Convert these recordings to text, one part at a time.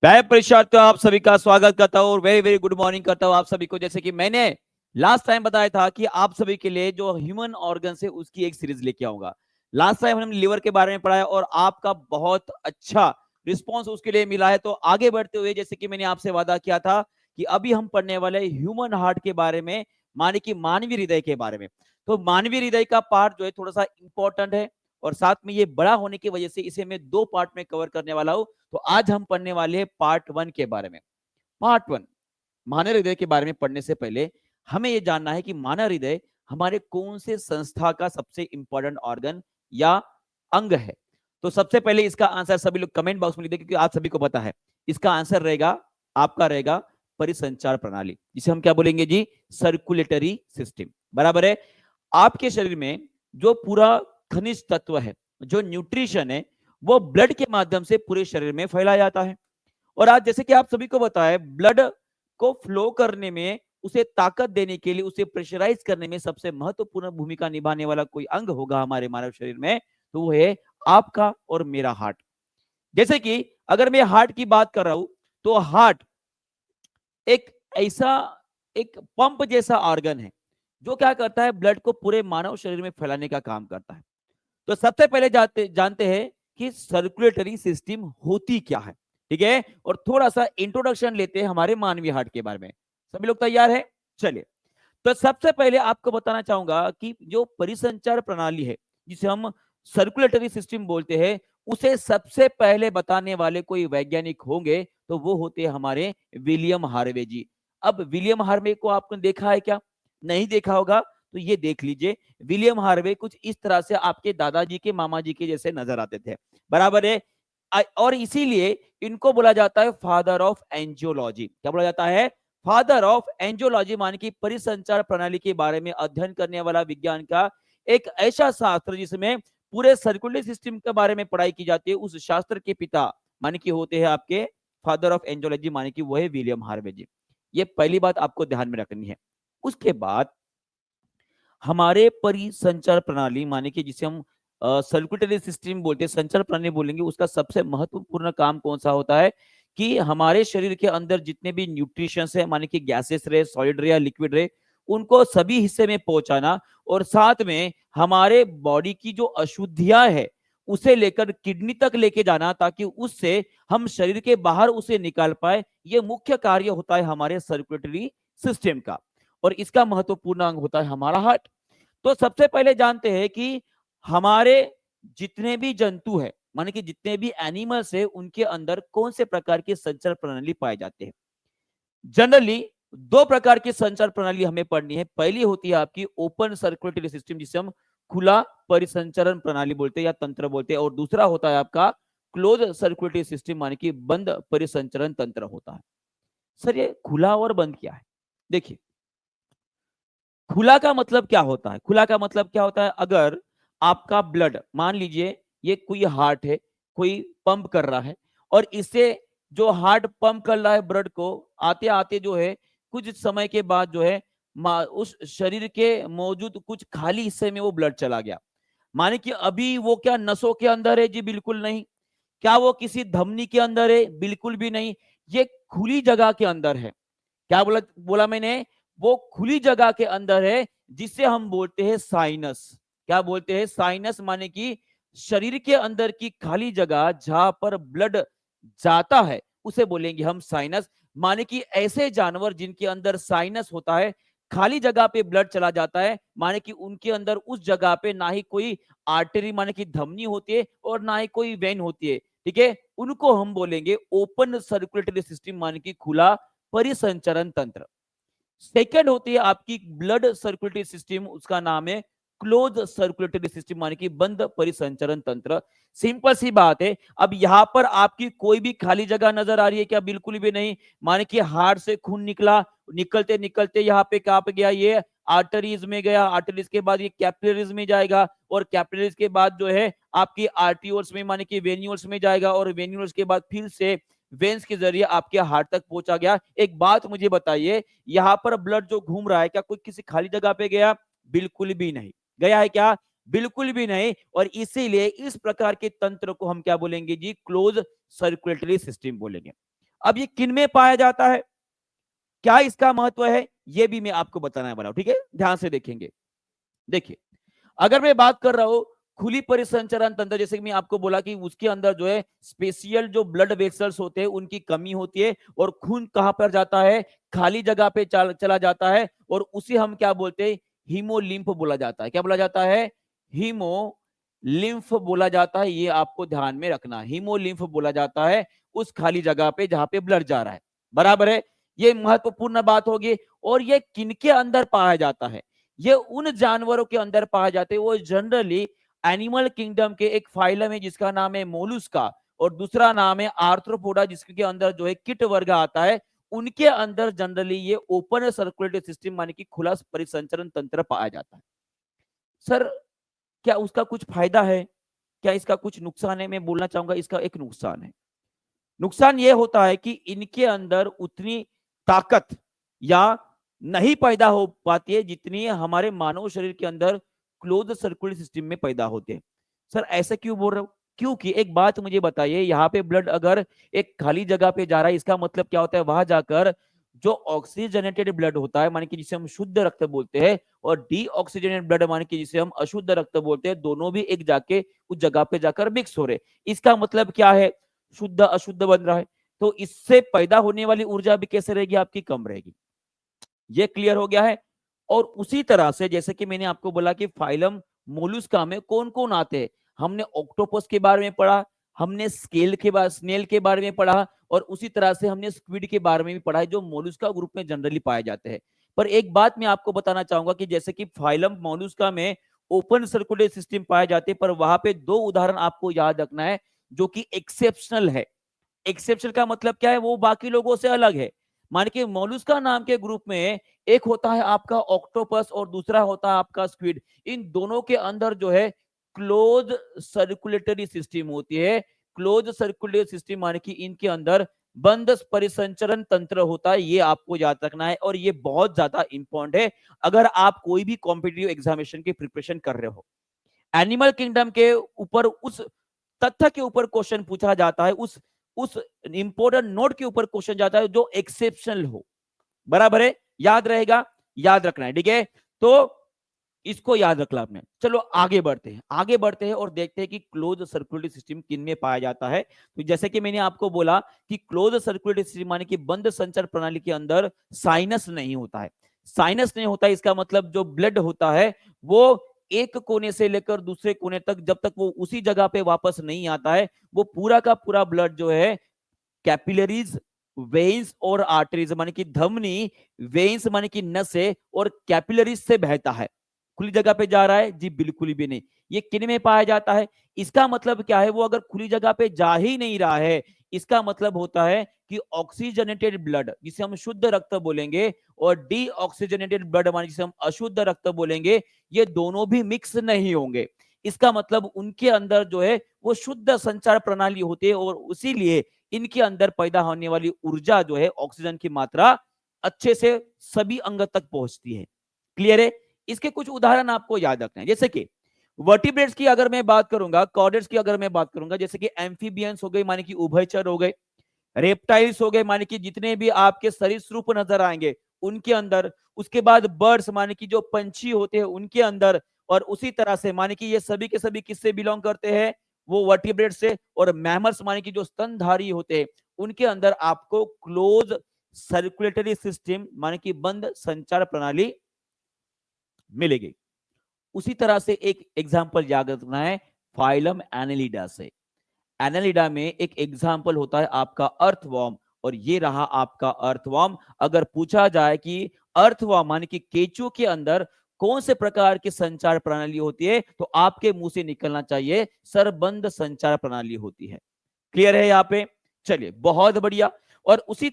मैं परीक्षार्थियों आप सभी का स्वागत करता हूँ और वेरी वेरी गुड मॉर्निंग करता हूँ आप सभी को। जैसे कि मैंने लास्ट टाइम बताया था कि आप सभी के लिए जो ह्यूमन ऑर्गन है उसकी एक सीरीज लेके आऊंगा। लास्ट टाइम हमने लिवर के बारे में पढ़ा है और आपका बहुत अच्छा रिस्पॉन्स उसके लिए मिला है। तो आगे बढ़ते हुए जैसे कि मैंने आपसे वादा किया था कि अभी हम पढ़ने वाले ह्यूमन हार्ट के बारे में, माने कि मानवीय हृदय के बारे में। तो मानवीय हृदय का पार्ट जो है थोड़ा सा इंपॉर्टेंट है और साथ में ये बड़ा होने की वजह से इसे मैं 2 पार्ट में कवर करने वाला हूं। तो आज हम पढ़ने वाले हैं पार्ट 1 के बारे में। पार्ट 1 मानव हृदय के बारे में पढ़ने से पहले हमें यह जानना है कि मानव हृदय हमारे कौन से संस्था का सबसे इंपॉर्टेंट ऑर्गन या अंग है। तो सबसे पहले इसका आंसर सभी लोग कमेंट बॉक्स में लिख दें, क्योंकि आप सभी को पता है इसका आंसर रहेगा, आपका रहेगा परिसंचार प्रणाली, जिसे हम क्या बोलेंगे जी, सर्कुलेटरी सिस्टम। बराबर है। आपके शरीर में जो पूरा खनिज तत्व है, जो न्यूट्रिशन है, वो ब्लड के माध्यम से पूरे शरीर में फैलाया जाता है। और आज जैसे कि आप सभी को पता है, ब्लड को फ्लो करने में, उसे ताकत देने के लिए, उसे प्रेशराइज करने में सबसे महत्वपूर्ण भूमिका निभाने वाला कोई अंग होगा हमारे मानव शरीर में, तो वो है आपका और मेरा हार्ट। जैसे कि अगर मैं हार्ट की बात कर रहा हूं, तो हार्ट एक ऐसा एक पंप जैसा ऑर्गन है जो क्या करता है, ब्लड को पूरे मानव शरीर में फैलाने का काम करता है। तो सबसे पहले जानते हैं कि सर्कुलेटरी सिस्टम होती क्या है। ठीक है, और थोड़ा सा इंट्रोडक्शन लेते हैं हमारे मानवीय हार्ट के बारे में। सभी लोग तैयार है? चलिए, तो सबसे पहले आपको बताना चाहूंगा कि जो परिसंचार प्रणाली है, जिसे हम सर्कुलेटरी सिस्टम बोलते हैं, उसे सबसे पहले बताने वाले कोई वैज्ञानिक होंगे तो वो होते हैं हमारे विलियम हार्वे जी। अब विलियम हार्वे को आपने देखा है क्या? नहीं देखा होगा तो ये देख लीजिए। विलियम हार्वे कुछ इस तरह से आपके दादाजी के, मामा जी के जैसे नजर आते थे। बराबर है। और इसीलिए इनको बोला जाता है फादर ऑफ एंजियोलॉजी। क्या बोला जाता है? फादर ऑफ एंजियोलॉजी, माने की परिसंचार प्रणाली के बारे में अध्ययन करने वाला विज्ञान का एक ऐसा शास्त्र जिसमें पूरे सर्कुलेटरी सिस्टम के बारे में पढ़ाई की जाती है। उस शास्त्र के पिता माने की होते हैं आपके फादर ऑफ एंजियोलॉजी, माने की वो है विलियम हार्वे जी। ये पहली बात आपको ध्यान में रखनी है। उसके बाद हमारे परिसंचार प्रणाली, माने कि जिसे हम सर्कुलेटरी सिस्टम बोलते हैं, संचार प्रणाली बोलेंगे, उसका सबसे महत्वपूर्ण काम कौन सा होता है कि हमारे शरीर के अंदर जितने भी न्यूट्रिशन है, माने कि गैसेस रहे, सॉलिड रहे या लिक्विड रहे, उनको सभी हिस्से में पहुंचाना, और साथ में हमारे बॉडी की जो अशुद्धियां है उसे लेकर किडनी तक लेके जाना, ताकि उससे हम शरीर के बाहर उसे निकाल पाए। ये मुख्य कार्य होता है हमारे सर्कुलेटरी सिस्टम का, और इसका महत्वपूर्ण अंग होता है हमारा हार्ट। तो सबसे पहले जानते हैं कि हमारे जितने भी जंतु है, माने कि जितने भी एनिमल्स है, उनके अंदर कौन से प्रकार की संचार प्रणाली पाए जाते हैं। जनरली 2 प्रकार की संचार प्रणाली हमें पढ़नी है। पहली होती है आपकी ओपन सर्कुलेटरी सिस्टम, जिसे हम खुला परिसंचरण प्रणाली बोलते हैं या तंत्र बोलते हैं, और दूसरा होता है आपका क्लोज सर्कुलेटरी सिस्टम, माने कि बंद परिसंचरण तंत्र होता है। सर ये खुला और बंद क्या है? देखिए, खुला का मतलब क्या होता है? खुला का मतलब क्या होता है? अगर आपका ब्लड, मान लीजिए ये कोई हार्ट है, कोई पंप कर रहा है, और इससे जो हार्ट पंप कर रहा है ब्लड को, आते आते जो है कुछ समय के बाद जो है उस शरीर के मौजूद कुछ खाली हिस्से में वो ब्लड चला गया। माने कि अभी वो क्या नसों के अंदर है जी? बिल्कुल नहीं। क्या वो किसी धमनी के अंदर है? बिल्कुल भी नहीं। ये खुली जगह के अंदर है। क्या बोला बोला मैंने? वो खुली जगह के अंदर है, जिसे हम बोलते हैं साइनस। क्या बोलते हैं? साइनस, माने कि शरीर के अंदर की खाली जगह जहां पर ब्लड जाता है उसे बोलेंगे हम साइनस। माने कि ऐसे जानवर जिनके अंदर साइनस होता है, खाली जगह पे ब्लड चला जाता है, माने कि उनके अंदर उस जगह पे ना ही कोई आर्टरी, माने कि धमनी होती है, और ना ही कोई वेन होती है। ठीक है, उनको हम बोलेंगे ओपन सर्कुलेटरी सिस्टम, माने कि खुला परिसंचरण तंत्र। सेकंड होती है आपकी ब्लड सर्कुलेटरी सिस्टम, उसका नाम है क्लोज सर्कुलेटरी सिस्टम, माने कि बंद परिसंचरण तंत्र। सिंपल सी बात है। अब यहां पर आपकी कोई भी खाली जगह नजर आ रही है क्या? बिल्कुल भी नहीं। माने कि हार्ट से खून निकला, निकलते निकलते यहाँ पे कहां पे गया? ये आर्टरीज में गया, आर्टरीज के बाद ये कैपिलरीज में जाएगा, और कैपिलरीज के बाद जो है आपकी आर्टियोल्स में, माने कि वेन्यूल्स में जाएगा, और वेन्यूल्स के बाद फिर से वेन्स के जरिए आपके हार्ट तक पहुंचा गया। एक बात मुझे बताइए, यहां पर ब्लड जो घूम रहा है, क्या कोई किसी खाली जगह पे गया? बिल्कुल भी नहीं गया है। क्या? बिल्कुल भी नहीं। और इसीलिए इस प्रकार के तंत्र को हम क्या बोलेंगे जी? क्लोज सर्कुलेटरी सिस्टम बोलेंगे। अब ये किन में पाया जाता है, क्या इसका महत्व है, ये भी मैं आपको बताने वाला हूं, ठीक है, ध्यान से देखेंगे। देखिए, अगर मैं बात कर रहा हूं खुली परिसंचरण तंत्र, जैसे कि मैं आपको बोला कि उसके अंदर जो है स्पेशियल जो ब्लड वेसल्स होते हैं उनकी कमी होती है, और खून कहां पर जाता है, खाली जगह पे चला जाता है, और उसे हम क्या बोलते हैं, हीमोलिम्फ बोला जाता है। क्या बोला जाता है, हीमोलिम्फ बोला जाता है। ये आपको ध्यान में रखना, हीमोलिम्फ बोला जाता है उस खाली जगह पे जहां पे ब्लड जा रहा है, बराबर है। ये महत्वपूर्ण बात होगी। और ये किनके अंदर पाया जाता है, ये उन जानवरों के अंदर पाए जाते हैं, वो जनरली एनिमल किंगडम के एक फाइलम है जिसका नाम है मोलुस्का, और दूसरा नाम है आर्थ्रोपोडा जिसके अंदर जो है किट वर्ग आता है। उनके अंदर जनरली ये ओपन सर्कुलेटरी सिस्टम माने कि खुला परिसंचरण तंत्र पाया जाता है। सर, क्या उसका कुछ फायदा है, क्या इसका कुछ नुकसान है? मैं बोलना चाहूंगा इसका एक नुकसान है। नुकसान यह होता है कि इनके अंदर उतनी ताकत या नहीं पैदा हो पाती है जितनी हमारे मानव शरीर के अंदर क्लोज सर्कुलेटरी सिस्टम में पैदा होते हैं। सर, ऐसा क्यों बोल रहा हूं? क्योंकि एक बात मुझे बताइए, यहाँ पे ब्लड अगर एक खाली जगह पे जा रहा है, इसका मतलब क्या होता है, वहां जाकर जो ऑक्सीजनेटेड ब्लड होता है माने कि जिसे हम शुद्ध रक्त बोलते हैं, और डीऑक्सीजनेटेड ब्लड माने कि जिसे हम अशुद्ध रक्त बोलते हैं, दोनों भी एक जाके उस जगह पे जाकर मिक्स हो रहे। इसका मतलब क्या है, शुद्ध अशुद्ध बन रहा है, तो इससे पैदा होने वाली ऊर्जा भी कैसे रहेगी, आपकी कम रहेगी। ये क्लियर हो गया है। और उसी तरह से जैसे कि मैंने आपको बोला कि फाइलम मोलुस्का में कौन कौन आते हैं, हमने ऑक्टोपस के बारे में पढ़ा, हमने स्नेल के बारे में पढ़ा, और उसी तरह से हमने स्क्विड के बारे में भी पढ़ा है, जो मोलुस्का ग्रुप में जनरली पाए जाते हैं। पर एक बात मैं आपको बताना चाहूंगा कि जैसे कि फाइलम मोलुस्का में ओपन सर्कुलेटरी सिस्टम पाए जाते हैं, पर वहां पे दो उदाहरण आपको याद रखना है जो कि एक्सेप्शनल है। एक्सेप्शन का मतलब क्या है, वो बाकी लोगों से अलग है। मान के मोलुस्का नाम के ग्रुप में एक होता है आपका ऑक्टोपस और दूसरा होता है आपका स्क्विड। इन दोनों के अंदर जो है क्लोज सर्कुलेटरी सिस्टम होती है। क्लोज सर्कुलेटरी सिस्टम माने कि इनके अंदर बंद परिसंचरण तंत्र होता है। ये आपको याद रखना है, और ये बहुत ज्यादा इंपॉर्टेंट है अगर आप कोई भी कॉम्पिटिटिव एग्जामिनेशन की प्रिपरेशन कर रहे हो। एनिमल किंगडम के ऊपर उस तथ्य के ऊपर क्वेश्चन पूछा जाता है, उस इंपोर्टेंट नोट के ऊपर क्वेश्चन जाता है जो एक्सेप्शनल हो, बराबर है, याद रहेगा, याद रखना है, ठीक है। तो इसको याद रखना आपने। चलो आगे बढ़ते हैं, आगे बढ़ते हैं और देखते हैं कि क्लोज सर्कुलेटरी सिस्टम किन में पाया जाता है। तो जैसे कि मैंने आपको बोला कि क्लोज सर्कुलेटरी सिस्टम माने कि बंद संचार प्रणाली के अंदर साइनस नहीं होता है। साइनस नहीं होता है, इसका मतलब जो ब्लड होता है वो एक कोने से लेकर दूसरे कोने तक, जब तक वो उसी जगह पे वापस नहीं आता है, वो पूरा का पूरा ब्लड जो है कैपिलरीज, वेन्स और आर्टरीज माने कि धमनी, वेन्स माने कि नसें, और कैपिलरीज से बहता है। खुली जगह पे जा रहा है जी, बिल्कुल भी नहीं। ये किन में पाया जाता है, इसका मतलब क्या है, वो अगर खुली जगह पे जा ही नहीं रहा है, इसका मतलब होता है कि ऑक्सीजनेटेड ब्लड जिसे हम शुद्ध रक्त बोलेंगे, और डीऑक्सीजनेटेड ब्लड माने जिसे हम अशुद्ध रक्त बोलेंगे, ये दोनों भी मिक्स नहीं होंगे। इसका मतलब उनके अंदर जो है वो शुद्ध संचार प्रणाली होती है, और इसीलिए इनके अंदर पैदा होने वाली ऊर्जा जो है, ऑक्सीजन की मात्रा अच्छे से सभी अंग तक पहुंचती है। क्लियर है। इसके कुछ उदाहरण आपको याद रखना है, जैसे कि वर्टिब्रेट्स की अगर मैं बात करूंगा, कॉर्डेट्स की अगर मैं बात करूंगा, जैसे कि एम्फीबियंस हो गए माने कि उभयचर हो गए, रेप्टाइल्स हो गए माने कि जितने भी आपके सरीसृप नजर आएंगे उनके अंदर, उसके बाद बर्ड्स माने कि जो पंछी होते हैं उनके अंदर, और उसी तरह से माने कि ये सभी के सभी किससे बिलोंग करते हैं, वो वर्टिब्रेट से, और मैमल्स माने कि जो स्तनधारी होते हैं उनके अंदर आपको क्लोज सर्कुलेटरी सिस्टम माने कि बंद संचार प्रणाली मिलेगी। उसी तरह से एक एग्जाम्पल याद रखना है फाइलम एनेलिडा से। एनालिडा में एक एग्जाम्पल होता है आपका अर्थवॉर्म, और ये रहा आपका अर्थवॉर्म। अगर पूछा जाए कि अर्थवॉर्म माने कि केचुओं के अंदर कौन से प्रकार की संचार प्रणाली होती है, तो आपके मुंह से निकलना चाहिए सरबंध संचार प्रणाली होती है। क्लियर है यहाँ पे? चलिए, बहुत बढ़िया। और उसी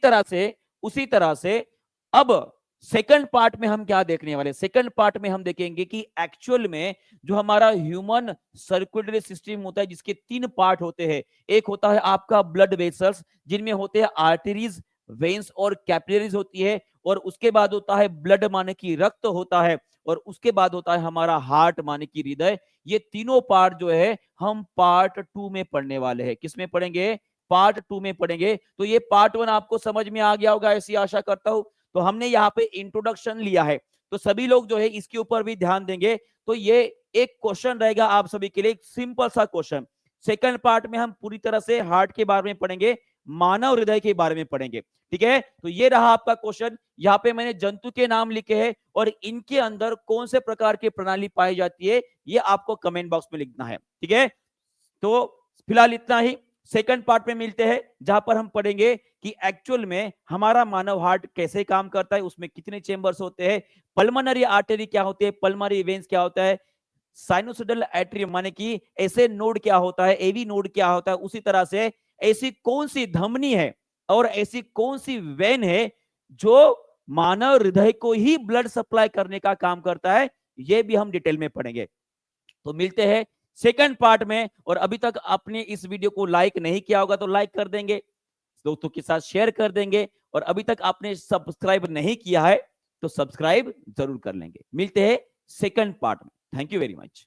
तरह से अब सेकंड पार्ट में हम क्या देखने वाले, सेकंड पार्ट में हम देखेंगे कि एक्चुअल में जो हमारा ह्यूमन सर्कुलेटरी सिस्टम होता है जिसके 3 पार्ट होते हैं। एक होता है आपका ब्लड वेसल्स जिनमें होते हैं आर्टरीज, वेन्स और कैपिलरीज होती है, और उसके बाद होता है ब्लड माने कि रक्त होता है, और उसके बाद होता है हमारा हार्ट माने कि हृदय। ये तीनों पार्ट जो है हम पार्ट 2 में पढ़ने वाले हैं। किसमें पढ़ेंगे? पार्ट 2 में पढ़ेंगे। तो ये पार्ट 1 आपको समझ में आ गया होगा ऐसी आशा करता हूं। तो हमने यहाँ पे इंट्रोडक्शन लिया है, तो सभी लोग जो है इसके ऊपर भी ध्यान देंगे। तो ये एक क्वेश्चन रहेगा आप सभी के लिए, एक सिंपल सा क्वेश्चन। सेकंड पार्ट में हम पूरी तरह से हार्ट के बारे में पढ़ेंगे, मानव हृदय के बारे में पढ़ेंगे। ठीक है, तो ये रहा आपका क्वेश्चन। यहाँ पे मैंने जंतु के नाम लिखे हैं और इनके अंदर कौन से प्रकार की प्रणाली पाई जाती है ये आपको कमेंट बॉक्स में लिखना है। ठीक है, तो फिलहाल इतना ही। सेकंड पार्ट में मिलते हैं जहां पर हम पढ़ेंगे कि एक्चुअल में हमारा मानव हार्ट कैसे काम करता है, उसमें कितने चेंबर्स होते हैं, पल्मोनरी आर्टरी क्या होती है, पल्मोनरी वेन्स क्या होता है, साइनोसोइडल एट्रियम माने कि ऐसे नोड क्या होता है, एवी नोड क्या होता है, उसी तरह से ऐसी कौन सी धमनी है और ऐसी कौन सी वेन है जो मानव हृदय को ही ब्लड सप्लाई करने का काम करता है, ये भी हम डिटेल में पढ़ेंगे। तो मिलते हैं सेकंड पार्ट में। और अभी तक आपने इस वीडियो को लाइक नहीं किया होगा तो लाइक कर देंगे, दोस्तों के साथ शेयर कर देंगे, और अभी तक आपने सब्सक्राइब नहीं किया है तो सब्सक्राइब जरूर कर लेंगे। मिलते हैं सेकंड पार्ट में। Thank you very much.